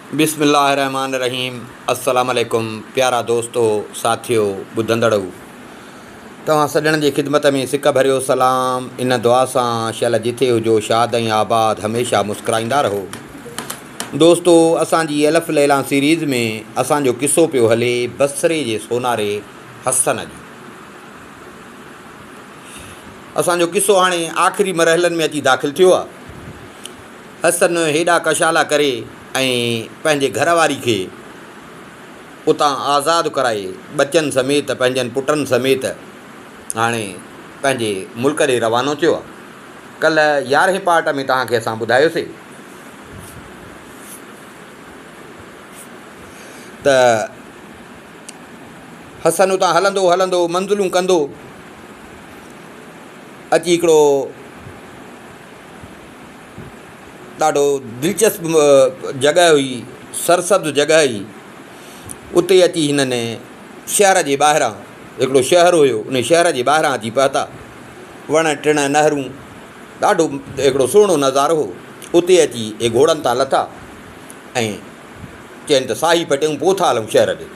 बिस्मिल्लाहिर्रहमानिर्रहीम। अस्सलाम वालेकुम प्यारा दोस्तों, साथियों, ॿुधंदड़ो, तव्हां सॼणनि जी ख़िदमत में सिक भरियो सलाम। इन दुआ सां शल जिथे हुजो शाद ऐं आबाद, हमेशह मुस्कुराईंदा रहो। दोस्तों, असांजी अलफ़ लैला सीरीज़ में असांजो किस्सो पियो हले बसरे जे सोनारे हसन जो। असांजो किस्सो हाणे आख़िरी मरहलनि में अची दाख़िल थियो आहे। हसन हेॾा कशाला करे ऐं पंहिंजे घरवारी खे उतां आज़ादु कराए बचनि समेत, पंहिंजनि पुटनि समेत हाणे पंहिंजे मुल्क ॾे रवानो थियो आहे। कल्ह 11हें पार्ट में तव्हांखे असां ॿुधायोसीं त हसन उतां हलंदो हलंदो मंज़िलूं कंदो अची हिकिड़ो ॾाढो दिलचस्प जॻह हुई, सरसब्ज़ जॻह हुई। उते अची हिननि शहर जे ॿाहिरां, हिकिड़ो शहरु हुयो, उन शहर जे ॿाहिरां अची पहुता। वण टिण नहरूं, ॾाढो हिकिड़ो सुहिणो नज़ारो हो। उते अची हे घोड़नि तां लथा ऐं चइनि त साही पटियूं पोइ था हलूं शहर ॾे।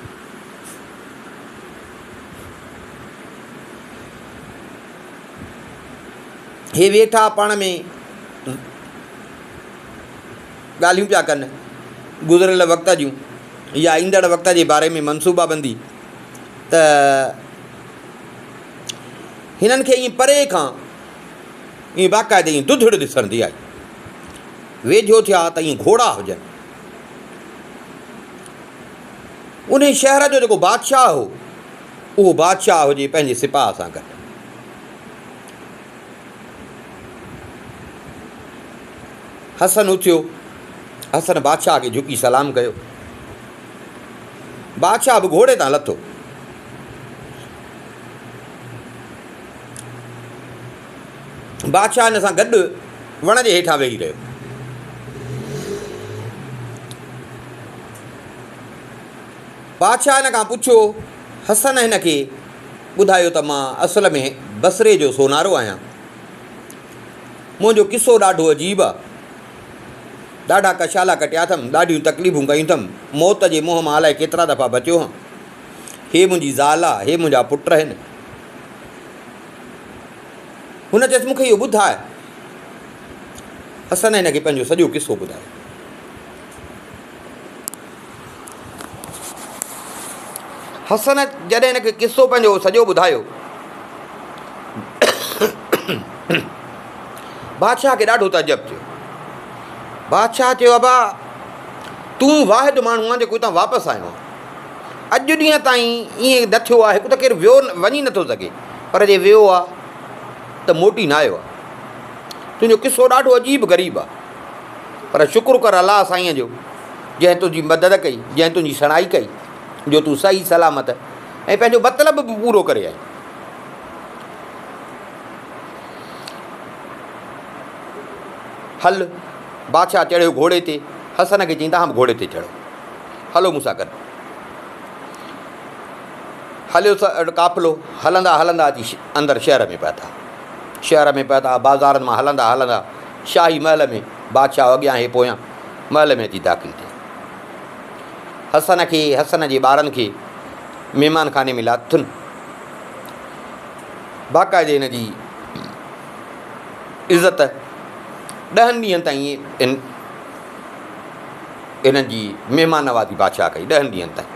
हे वेठा पाण में ॻाल्हियूं पिया कनि गुज़िरियल वक़्त जूं या ईंदड़ वक़्त जे बारे में मनसूबाबंदी। त हिननि खे ईअं परे खां ईअं बाक़ाइदे ईअं दुधड़ ॾिसणंदी आई। वेझो थिया त ईअं घोड़ा हुजनि। उन शहर जो जेको बादशाह हो, उहो बादशाह हुजे पंहिंजे सिपाह सां गॾु। हसन उथियो, हसन बादशाह खे झुकी सलाम कयो। बादशाह बि घोड़े तां लथो। बादशाह हिन सां गॾु वण जे हेठां वेही रहियो। बादशाह हिन खां पुछियो, हसन हिन खे ॿुधायो त मां असल में बसरे जो सोनारो आहियां। मुंहिंजो किस्सो ॾाढो अजीब आहे। ॾाढा कशाला कटिया अथमि, ॾाढियूं तकलीफ़ूं कयूं अथमि, मौत जे मुंहं मां अलाए केतिरा दफ़ा बचियो हुअमि। हे मुंहिंजी ज़ाल आहे, हे मुंहिंजा पुट आहिनि। हुन चयसि मूंखे इहो ॿुधाए। हसन हिन खे पंहिंजो सॼो किस्सो ॿुधायो। हसन जॾहिं हिनखे किस्सो पंहिंजो सॼो ॿुधायो, बादशाह खे ॾाढो तजब थियो। बादशाह चयो, अबा तूं वाहिद माण्हू आहे जेको हितां वापसि आयो आहे। अॼु ॾींहं ताईं ईअं न थियो आहे, हिकु त केरु वियो वञी नथो सघे, पर जे वियो आहे त मोटी न आयो आहे। तुंहिंजो किस्सो ॾाढो अजीब ग़रीब आहे, पर शुक्र कर अलाह साईंअ जो, जंहिं तुंहिंजी मदद कई, जंहिं तुंहिंजी सणाई कई, जो तूं सही सलामत ऐं पंहिंजो मतिलबु बि पूरो करे आई। हल, बादशाह चढ़ियो घोड़े ते। हसन खे चईं, तव्हां बि घोड़े ते चढ़ो, हलो मूंसां गॾु। हलियो काफ़िलो, हलंदा हलंदा अची अंदरि शहर में पहुता। शहर में पहुता, बाज़ारनि मां हलंदा हलंदा शाही महल में, बादशाह अॻियां हे पोयां महल में अची दाख़िल थिया। हसन खे, हसन जे ॿारनि खे महिमान खाने में लाथुनि। बाक़ाइदे हिन जी इज़त 10 ॾींहंनि ताईं हिननि जी महिमान नवाज़ी बादशाह कई। 10 ॾींहंनि ताईं।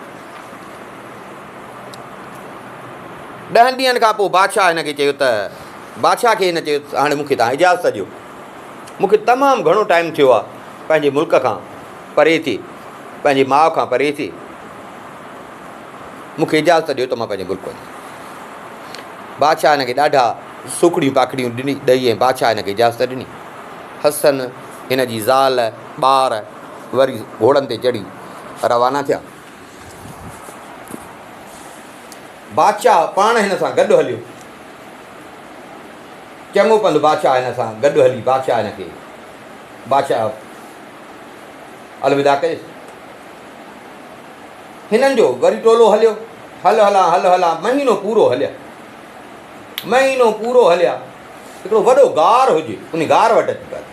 10 ॾींहंनि खां पोइ बादशाह हिन खे चयो त, बादशाह खे हिन चयो, हाणे मूंखे तव्हां इजाज़त ॾियो। मूंखे तमामु घणो टाइम थियो आहे पंहिंजे मुल्क खां परे थिए, पंहिंजे माउ खां परे थिए। मूंखे इजाज़त ॾियो त मां पंहिंजे मुल्क वञा। बादशाह हिन खे ॾाढा सुखड़ियूं पाखड़ियूं ॾेई ऐं बादशाह हिन खे इजाज़त ॾिनी। हसन, हिन जी ज़ाल, ॿार वरी घोड़नि ते चढ़ी रवाना थिया। बादशाह पाण हिन सां गॾु हलियो। चङो पंधु बादशाह हिन सां गॾु हली। बादशाह हिन खे, बादशाह अलविदा कयुसि। हिननि जो वरी टोलो हलियो। हल हलां हल हलां, महीनो पूरो हलिया। महीनो पूरो हलिया। हिकिड़ो वॾो गार हुजे, उन गार वटि अची पहुता।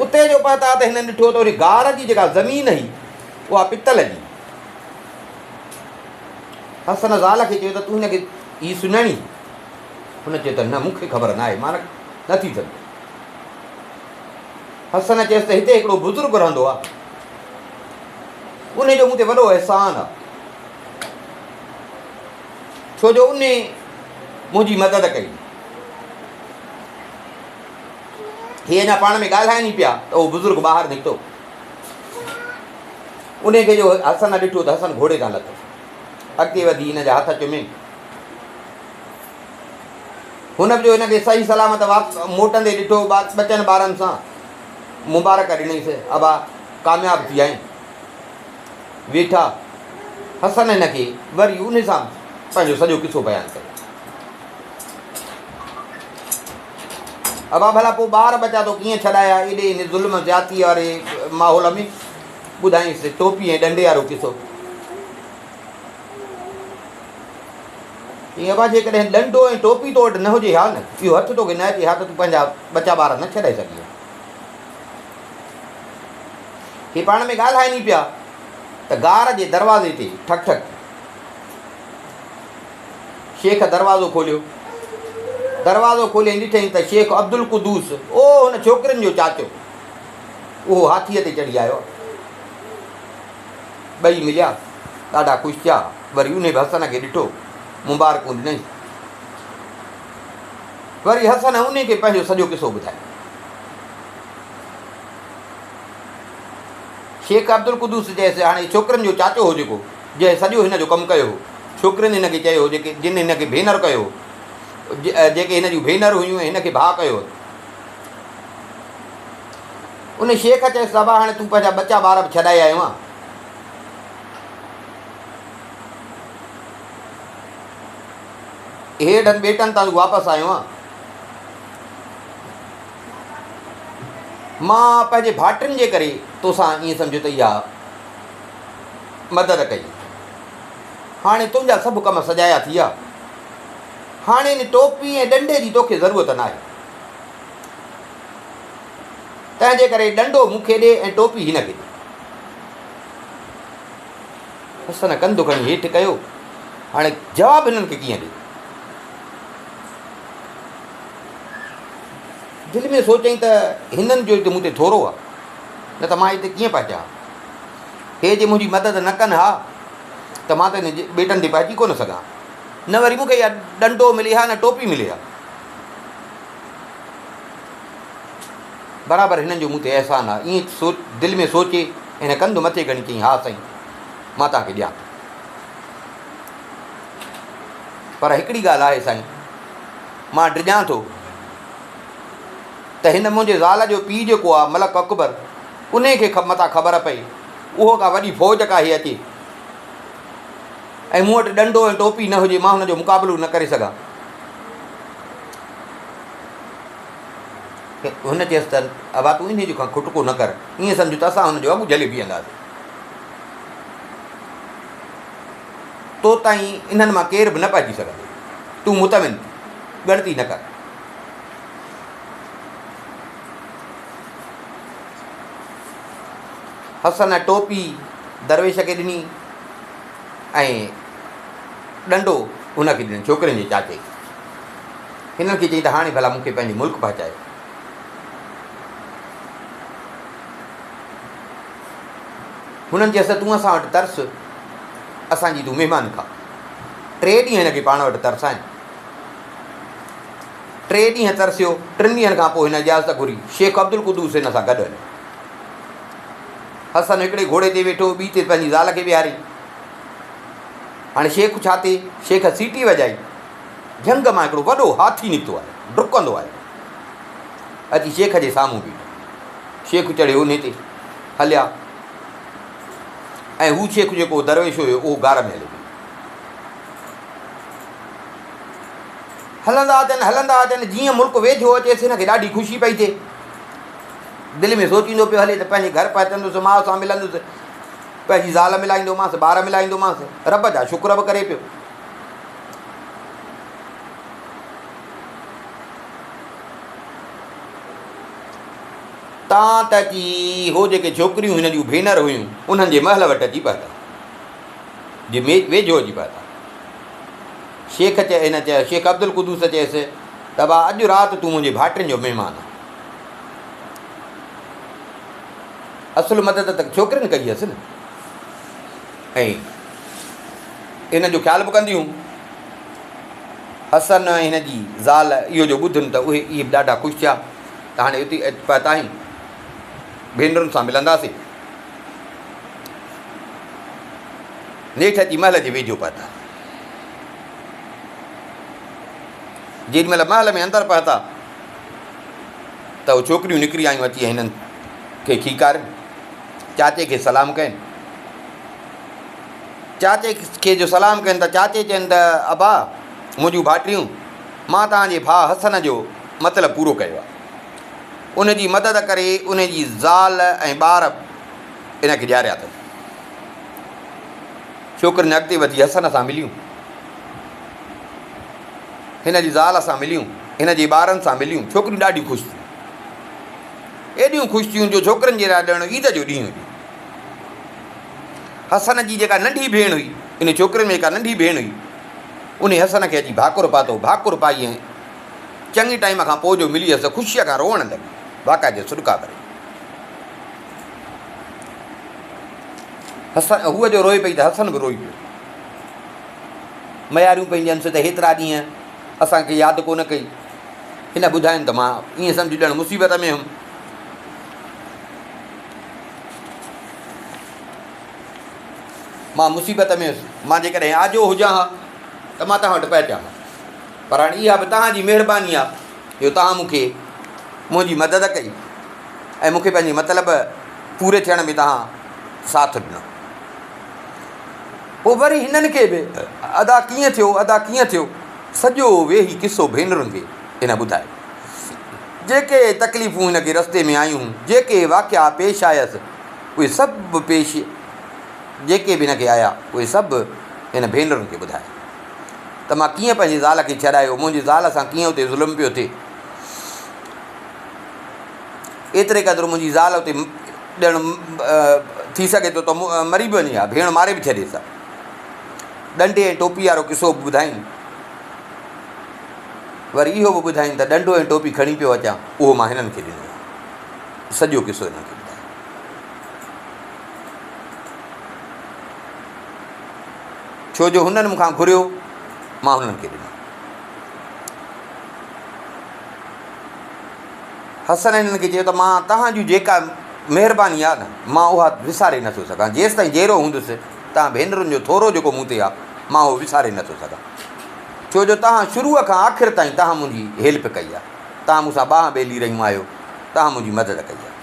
उते जो पता त हिन ॾिठो त वरी गार जी जेका ज़मीन हुई उहा पितल जी। हसन ज़ाल खे चयो त तूं हिनखे हीअ सुञाणी? हुन चयो त न मूंखे ख़बर न आहे, मां नथी सघां। हसन चयसि त हिते हिकिड़ो बुज़ुर्ग रहंदो आहे, उन जो मूं ते वॾो अहसान आहे, छो जो उन मुंहिंजी मदद कई। हीअ अञा पाण में ॻाल्हाइनि ई पिया त उहो बुज़ुर्ग ॿाहिरि निकितो। उनखे जो हसन ॾिठो त हसन घोड़े तां लथो, अॻिते वधी हिन जा हथ चुमे। हुन बि जो हिनखे सही सलामत मोटंदे ॾिठो, ॿचनि ॿारनि सां मुबारक ॾिनईसि, अबा कामयाबु थी आहीं। वेठा हसन हिनखे वरी उन सां पंहिंजो सॼो किसो बयानु कयो। अबा भला पोइ ॿार बचा तो कीअं छॾाया एॾे हिन ज़ुल्म ज़्यादती वारे माहौल में? ॿुधाईंसि टोपी ऐं डंडे वारो किसो। ईअं अबा जेकॾहिं डंडो ऐं टोपी तो वटि न हुजे हा न, इहो हथु तोखे न अचे हा त तूं पंहिंजा बचा ॿार न छॾाए सघीं। हे पाण में ॻाल्हाइनि ई पिया त गार जे दरवाज़े ते ठक ठक। शेख दरवाज़ो खोलियो, दरवाज़ो खोले ॾिठईं त शेख अब्दुल कुदूस, ओ हुन छोकिरनि जो चाचो, उहो हाथीअ ते चढ़ी आयो। ॿई मिलिया, ॾाढा ख़ुशि थिया। वरी उन बि हसन खे ॾिठो, मुबारकूं ॾिनई। वरी हसन उन खे पंहिंजो सॼो किसो ॿुधायो। शेख अब्दुल कुदूस चयसि हाणे छोकिरनि जो चाचो हो जेको, जंहिं सॼो हिन जो कमु कयो हो, छोकिरनि हिनखे चयो हो, जेके जिन हिनखे भेनर कयो, जेके हिन जूं भेनर हुयूं ऐं हिनखे भाउ कयो। उन शेख चयसि बाबा हाणे तूं पंहिंजा बचा ॿार बि छॾाए आयो आहे, हेठनि ॿेटनि तां तूं वापसि आयो आहे। मां पंहिंजे भाइटियुनि जे करे तोसां ईअं सम्झो त इहा मदद कई। हाणे तुंहिंजा सभु कम सजाया थी विया, हाणे इन टोपी ऐं डंडे जी तोखे ज़रूरत न आहे, तंहिंजे करे डंडो मूंखे ॾे ऐं टोपी हिनखे ॾे। हसन कंधु खणी हेठि कयो, हाणे जवाबु हिननि खे कीअं ॾे? दिलि में सोचईं त हिननि जो हिते मूं ते थोरो आहे, न त मां हिते कीअं पहुचां। हे जे मुंहिंजी मदद न कनि हा त मां त हिन ॿेटनि ते पहुची कोन सघां, न वरी मूंखे इहा डंडो मिले हा न टोपी मिले हा। बराबरि हिननि जो मूं ते अहसान आहे, ईअं दिलि में सोचे हिन कंधु मथे खणी चई हा साईं मां तव्हांखे ॾियां। पर हिकिड़ी ॻाल्हि आहे साईं, मां डिॼां थो त हिन मुंहिंजे ज़ाल जो पीउ जेको आहे मलक अकबर, उन खे मथां ख़बर पई उहो का वॾी फ़ौज का हे अचे ऐं मूं वटि डंडो ऐं टोपी न हुजे, मां हुनजो मुक़ाबिलो न करे सघां। हुन चयसि त अबा तूं इन जो खुटको न कर, ईअं सम्झो त असां हुनजो अॻु झले बीहंदासीं, तो ताईं इन्हनि मां केर बि न पइजी सघंदो, तूं मुतमिन ॻणती न कर। हसन टोपी दरवेश खे ॾिनी ऐं डंडो हुनखे ॾिनो छोकिरनि जे चाचे। हिननि खे चई त हाणे भला मूंखे पंहिंजे मुल्क पहुचाए। हुननि चयसि त तूं असां वटि तरस, असांजी तूं महिमान खा। 3 ॾींहं हिनखे पाण वटि तरसाइनि। 3 ॾींहं तरसियो, 3 ॾींहंनि खां पोइ हिन इजाज़त घुरी, शेख अब्दुल कुदूस हिन सां गॾु हलियो। हसन हिकिड़े घोड़े ते वेठो, ॿी ते पंहिंजी ज़ाल खे विहारी। हाणे शेख छा थिए, शेख सीटी वॼाई, जंग मां हिकिड़ो वॾो हाथी निकितो आहे, डुकंदो आहे, अची शेख जे साम्हूं बीठो। शेख चढ़ियो उन ते, हलिया ऐं हू शेख जेको दरवेश हुयो उहो गार में हलियो। हलंदा अचनि जीअं मुल्क वेझो अचेसि हिनखे ॾाढी ख़ुशी पई थिए। दिलि में सोचींदो पियो हले त पंहिंजे घर पहुचंदुसि, माउ सां मिलंदुसि, पंहिंजी ज़ाल मिलाईंदोमांसि, ॿार मिलाईंदोमांसि, रब जा शुक्र बि करे पियो। तां त अची हो जेके छोकिरियूं हिन जूं भेनर हुयूं उन्हनि जे महल वटि अची पहुता, जे वेझो अची पहुता। शेख हिन चयो, शेख अब्दुल कुदूस चयसि त भाउ अॼु राति तूं मुंहिंजे भाइटियुनि जो महिमान आहे। असुलु मदद त छोकिरियुनि कई हुअसि न, ऐं इन जो ख़्यालु बि कंदियूं। हसन ऐं हिन जी ज़ाल इहो जो ॿुधनि त उहे इहे बि ॾाढा ख़ुशि थिया त हाणे उते अची पहुता आहियूं, भेनरुनि सां मिलंदासीं। नेठि अची महल जे वेझो पहुता। जेॾीमहिल महल में अंदरि पहुता त उहे छोकिरियूं निकिरी आयूं अची हिननि खे खीकारनि, चाचे खे सलाम कनि। चाचे खे जो सलाम कनि त चाचे चवनि त अबा मुंहिंजूं भाइटियूं, मां तव्हांजे भाउ हसन जो मतिलबु पूरो कयो आहे, उन जी मदद करे उन जी ज़ाल ऐं ॿार इन खे ॾियारिया अथनि। छोकिरियुनि अॻिते वधी हसन सां मिलियूं, हिन जी ज़ाल सां मिलियूं, हिन जे ॿारनि सां मिलियूं। छोकिरियूं ॾाढियूं ख़ुशि थियूं, एॾियूं ख़ुशि थियूं जो छोकिरनि जे लाइ ॾियणु ईद जो ॾींहुं हुयो। हसन जी जेका नंढी भेण हुई, इन छोकिरियुनि में जेका नंढी भेण हुई, उन हसन खे अची भाकुर पातो। भाकुर पाई ऐं चङे टाइम खां पोइ जो मिली हुअसि, ख़ुशीअ खां रोअणु लॻी, बाक़ाइदे सुॾका करे। हसन हूअ जो रोए पई त हसन बि रोई पियो। मयारियूं पई ॾियनिसि त हेतिरा ॾींहं असांखे यादि कोन कई। हिन ॿुधाइनि त मां ईअं सम्झी ॼण मुसीबत में हुउमि। मां मुसीबत में हुयुसि, मां जेकॾहिं आजो हुजां हा त मां तव्हां वटि पहुचां हा, पर हाणे इहा बि तव्हांजी महिरबानी आहे जो तव्हां मूंखे मुंहिंजी मदद कई ऐं मूंखे पंहिंजे मतिलबु पूरे थियण में तव्हां साथ ॾिनो। पोइ वरी हिननि खे बि अदा कीअं थियो सॼो वेही किसो भेनरुनि खे हिन ॿुधायो। जेके तकलीफ़ूं हिनखे रस्ते में आयूं, जेके वाक़िया पेश आयसि, उहे सभु जेके बि हिनखे आया उहे सभु हिन भेनरुनि खे ॿुधाया त मां कीअं पंहिंजी ज़ाल खे छॾायो, मुंहिंजी ज़ाल सां कीअं उते ज़ुल्म पियो थिए। एतिरे क़दुरु मुंहिंजी ज़ाल उते ॼण थी सघे थो त मरी बि वञे हा, भेण मारे बि छॾेसि। ॾंडे ऐं टोपी वारो किसो बि ॿुधाईं। वरी इहो बि ॿुधाईं त ॾंडो ऐं टोपी खणी पियो अचां, उहो मां हिननि खे ॾिनो। सॼो किसो हिननि खे ॿुधायो। छो जो हुननि मूंखां घुरियो, मां हुननि खे ॾिनो। हसन हिननि खे चयो त मां तव्हांजूं जेका महिरबानी आहे न, मां उहा विसारे नथो सघां। जेसि ताईं जहिड़ो हूंदुसि तव्हां भेनरुनि जो थोरो जेको मूं ते आहे, मां उहो विसारे नथो सघां। छो जो तव्हां शुरूअ खां आख़िर ताईं तव्हां मुंहिंजी हेल्प कई आहे, तव्हां मूंसां ॿांह ॿेली रहियूं आहियो, तव्हां मुंहिंजी मदद कई आहे।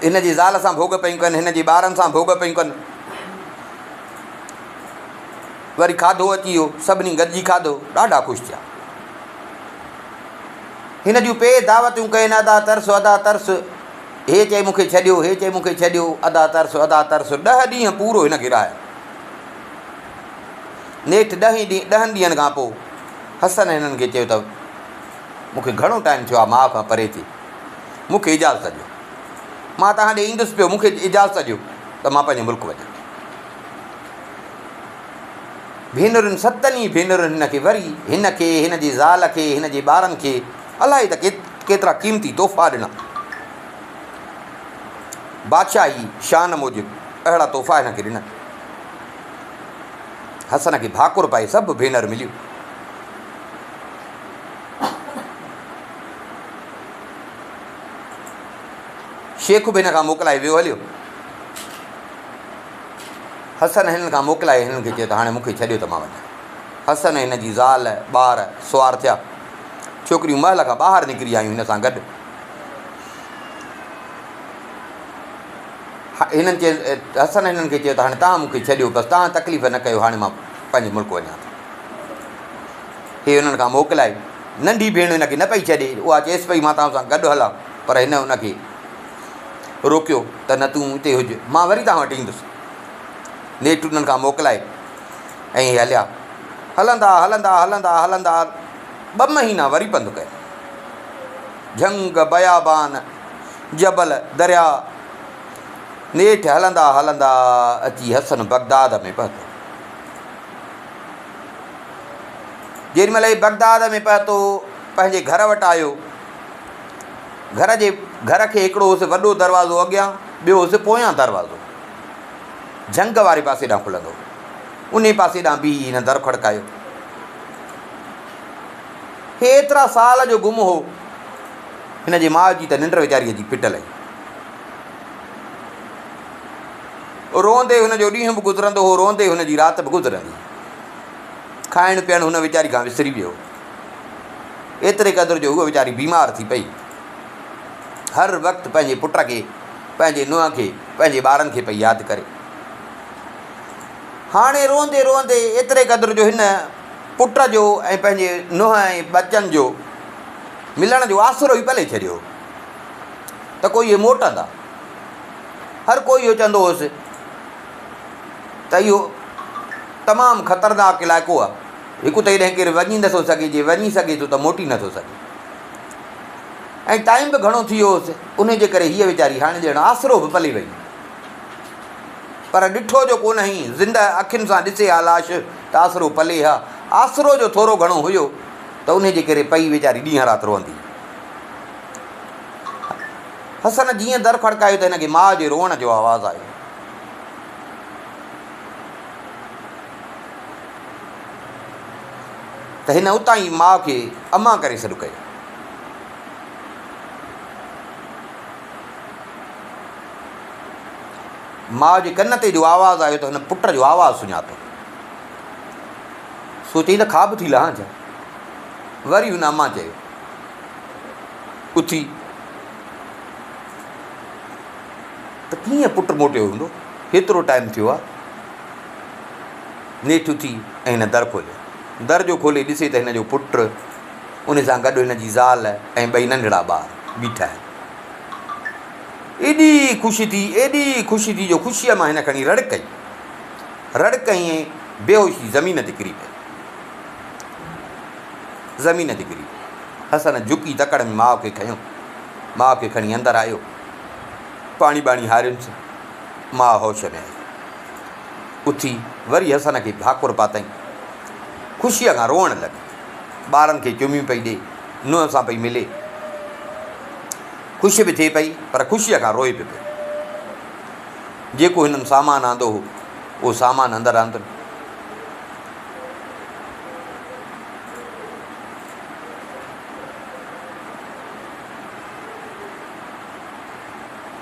हिन जी ज़ाल सां भोग पियूं कनि, हिन जे ॿारनि सां भोग पियूं कनि। वरी खाधो अची वियो, सभिनी गॾिजी खाधो, ॾाढा ख़ुशि थिया। हिन जूं पे दावतूं कयनि, अदा तरस। हे चए मूंखे छॾियो, हे चए मूंखे छॾियो, अदा तरस। 10 ॾींहं पूरो हिन खे रहायो। नेठि 10 ॾींहंनि खां पोइ हसन हिननि खे चयो त मूंखे घणो टाइम थियो आहे माउ खां परे थी, मूंखे इजाज़त ॾियो, मां तव्हां ॾे ईंदुसि पियो, मूंखे इजाज़त ॾियो त मां पंहिंजे मुल्क वञां। भेनरुनि 7 भेनरुनि हिन खे वरी हिन खे, हिन जी ज़ाल खे, हिन जे ॿारनि खे अलाए त केतिरा क़ीमती तोहफ़ा ॾिना। बादशाही शान मूजिबि अहिड़ा तोहफ़ा हिन खे ॾिना। हसन खे भाकुर पाए सभु भेनर मिलियूं। शेख बि हिन खां मोकिलाए वियो हलियो। हसन हिननि खां मोकिलाए हिननि खे चयो त हाणे मूंखे छॾियो त मां वञां। हसन हिन जी ज़ाल ॿार सुवार थिया। छोकिरियूं महल खां ॿाहिरि निकिरी आयूं हिन सां गॾु। हिननि हसन हिननि खे चयो त हाणे तव्हां मूंखे छॾियो, बसि तव्हां तकलीफ़ न कयो, हाणे मां पंहिंजे मुल्क वञां थो। हे हुननि खां मोकिलाए। नंढी भेण हिनखे न पई छॾे, उहा चएसि पई मां तव्हां सां गॾु हलां, पर हिन हुनखे रोकियो त न तूं हिते हुज, मां वरी तव्हां वटि ईंदुसि। नेठि उन्हनि खां मोकिलाए ऐं हलिया हलंदा हलंदा हलंदा हलंदा 2 महीना वरी पंधु कयो। झंग बयाबान जबल दरिया नेठि हलंदा हलंदा अची हसन बगदाद में पहुतो। जेॾीमहिल ही बगदाद में पहुतो पंहिंजे घर वटि आयो। घर खे हिकिड़ो हुउसि वॾो दरवाज़ो अॻियां, ॿियो हुउसि पोयां दरवाज़ो झंग वारे पासे ॾांहुं खुलंदो। उन पासे ॾांहुं बि हिन दर खड़कायो। एतिरा साल जो गुम हो। हिन जे माउ जी त निंड वीचारीअ जी फिटल आई। रोंदे हुनजो ॾींहुं बि गुज़रंदो हो, रोंदे हुनजी राति बि गुज़रंदी। खाइणु पीअणु हुन वीचारी खां विसरी वियो। एतिरे क़दुरु जो उहा वीचारी बीमार थी पई। हर वक़्तु पंहिंजे पुट खे, पंहिंजे नुंहं खे, पंहिंजे ॿारनि खे पई यादि करे। हाणे रोंदे रोंदे एतिरे क़दुरु जो हिन पुट जो ऐं पंहिंजे नुंहं ऐं बचनि जो मिलण जो आसरो ई पले छॾियो त कोई इहे मोटंदा। हर कोई इहो चवंदो हुउसि त इहो तमामु ख़तरनाक इलाइक़ो आहे। हिकु त हेॾे केरु वञी नथो सघे, जे वञी सघे थो त मोटी नथो सघे। ऐं टाइम बि घणो थी वियो हुउसि। उन जे करे हीअ वीचारी हाणे ॼण आसरो बि पली वई। पर ॾिठो जो कोन हुई, ज़िंदा अखियुनि सां ॾिसे हा लाश त आसरो पले हा। आसरो जो थोरो घणो हुयो त उन जे करे पई वीचारी ॾींहं राति रोअंदी। हसन जीअं दर खड़कायो त हिनखे माउ जे रोअण जो आवाज़ु आयो। त हिन उतां ई माउ खे अमा करे सॾु कयो। माउ जे कन ते जो आवाज़ु आयो त हिन पुट जो आवाज़ु सुञातो। सोचई त खाब थी लहां छा। वरी हुन अमा चयो उथी त कीअं पुटु मोटियो हूंदो, हेतिरो टाइम थियो आहे। नेठि उथी ऐं हिन दर खोलियो। दर जो खोले ॾिसे त हिन जो पुटु, उन सां गॾु हिन जी ज़ाल ऐं 2 नंढड़ा ॿार बीठा आहिनि। एॾी ख़ुशी थी जो ख़ुशीअ मां हिन खणी रड़ कई ऐं बेहोशी ज़मीन ते किरी पई। हसन झुकी तकड़ में माउ खे खयो। माउ खे खणी अंदरि आयो। पाणी बाणी हारियुसि। माउ होश में आई। उथी वरी हसन खे भाकुर पातई। ख़ुशीअ खां रोअणु लॻी। ॿारनि खे चुमियूं पई ॾे, नुंहं सां पई मिले। ख़ुशि बि थिए पई पर ख़ुशीअ खां रोए बि पियो। जेको हिननि सामान आंदो हो उहो सामान अंदरि आंदुनि।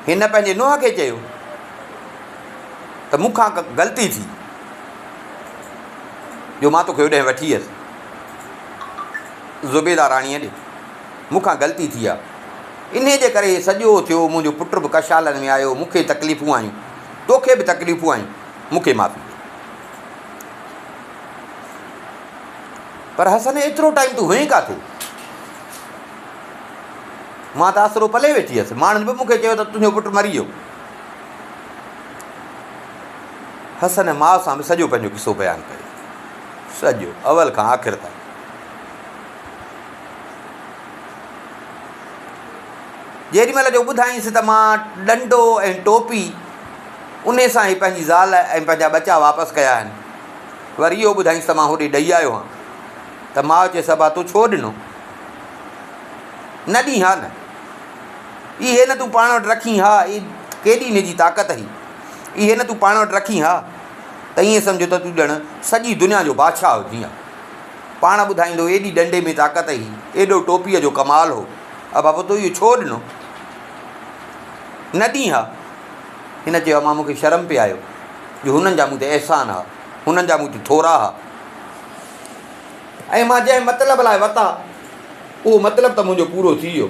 हिन पंहिंजे नुंहं खे चयो त मूंखां ग़लती थी जो मां तोखे होॾे वठी वियसि ज़ुबैदा राणीअ ॾे। मूंखां ग़लती थी आहे, इन जे करे सॼो थियो। मुंहिंजो पुटु बि कशालनि में आयो। मूंखे तकलीफ़ूं आयूं, तोखे बि तकलीफ़ूं आयूं। मूंखे माफ़ी ॾे। पर हसन एतिरो टाइम तूं हुएं किथे? मां त आसरो पले वेठी हुअसि। माण्हुनि बि मूंखे चयो त तुंहिंजो पुटु मरी वियो। हसन माउ सां बि सॼो पंहिंजो किसो बयानु कयो, सॼो अवल खां आख़िर ताईं। जेॾीमहिल जो ॿुधाईंसि त मां ॾंडो ऐं टोपी उन सां ई पंहिंजी ज़ाल ऐं पंहिंजा बचा वापसि कया आहिनि। वरी इहो ॿुधाईंसि त मां होॾे ॾेई आयो आहियां। त माउ चएसि अबा तूं छो ॾिनो? न ॾीं हा न, इहे न तूं पाण वटि रखी हा। केॾी हिनजी ताक़त हुई। इहे न तूं पाण वटि रखी हा त ईअं सम्झो त तूं ॼण सॼी दुनिया जो बादशाह हुजी हा। पाण ॿुधाईंदो एॾी ॾंडे में ताक़त हुई, एॾो टोपीअ जो कमाल हो। अबा पोइ तूं इहो छो ॾिनो? न ॾीं हा। हिन चयो मां मूंखे शर्म पे आयो जो हुननि जा मूं ते अहसान हा, हुननि जा मूं ते थोरा हा। ऐं मां जंहिं मतिलब लाइ वरिता उहो मतिलबु त मुंहिंजो पूरो थी वियो।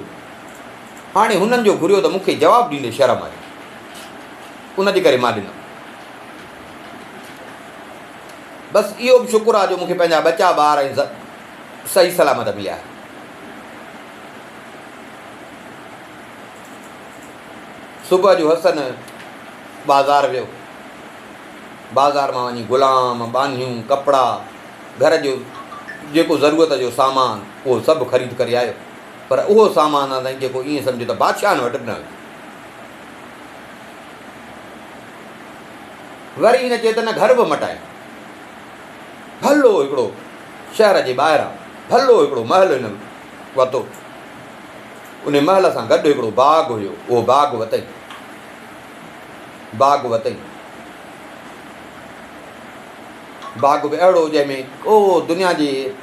हाणे हुननि जो घुरियो त मूंखे जवाबु ॾींदे शर्म आहे। उन जे करे मां ॾिनो। बसि इहो बि शुकुरु आहे जो मूंखे पंहिंजा बचा ॿार ऐं सही सलामत मिलिया। सुबुह जो हसन बाज़ारि वियो। बाज़ार मां वञी गुलाम बानियूं कपिड़ा घर जो जेको ज़रूरत जो सामान उहो सभु ख़रीद करे आयो, पर उहो सामान आहे जेको ईअं सम्झो त बादशाहनि वटि बि न हुयो। वरी हिन चयो त न घर बि मटाए, भलो हिकिड़ो शहर जे ॿाहिरां भलो हिकिड़ो महल हिन वरितो। उन महल सां गॾु हिकिड़ो बाग़ हुयो, उहो बाग़ वरितई। बाग़ बि अहिड़ो जंहिंमें दुनिया जे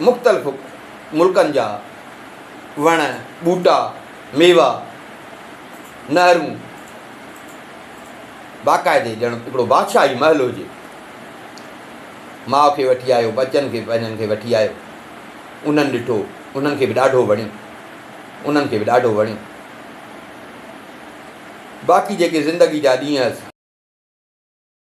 मुख़्तलिफ़ मुल्कनि जा वण ॿूटा मेवा नहरूं, बाक़ाइदे ॼण हिकिड़ो बादशाही महल हुजे। माउ खे वठी आयो, बचनि खे पंहिंजनि खे वठी आयो, उन्हनि ॾिठो, उन्हनि खे बि ॾाढो वणियो। बाक़ी जेके ज़िंदगी जा ॾींहं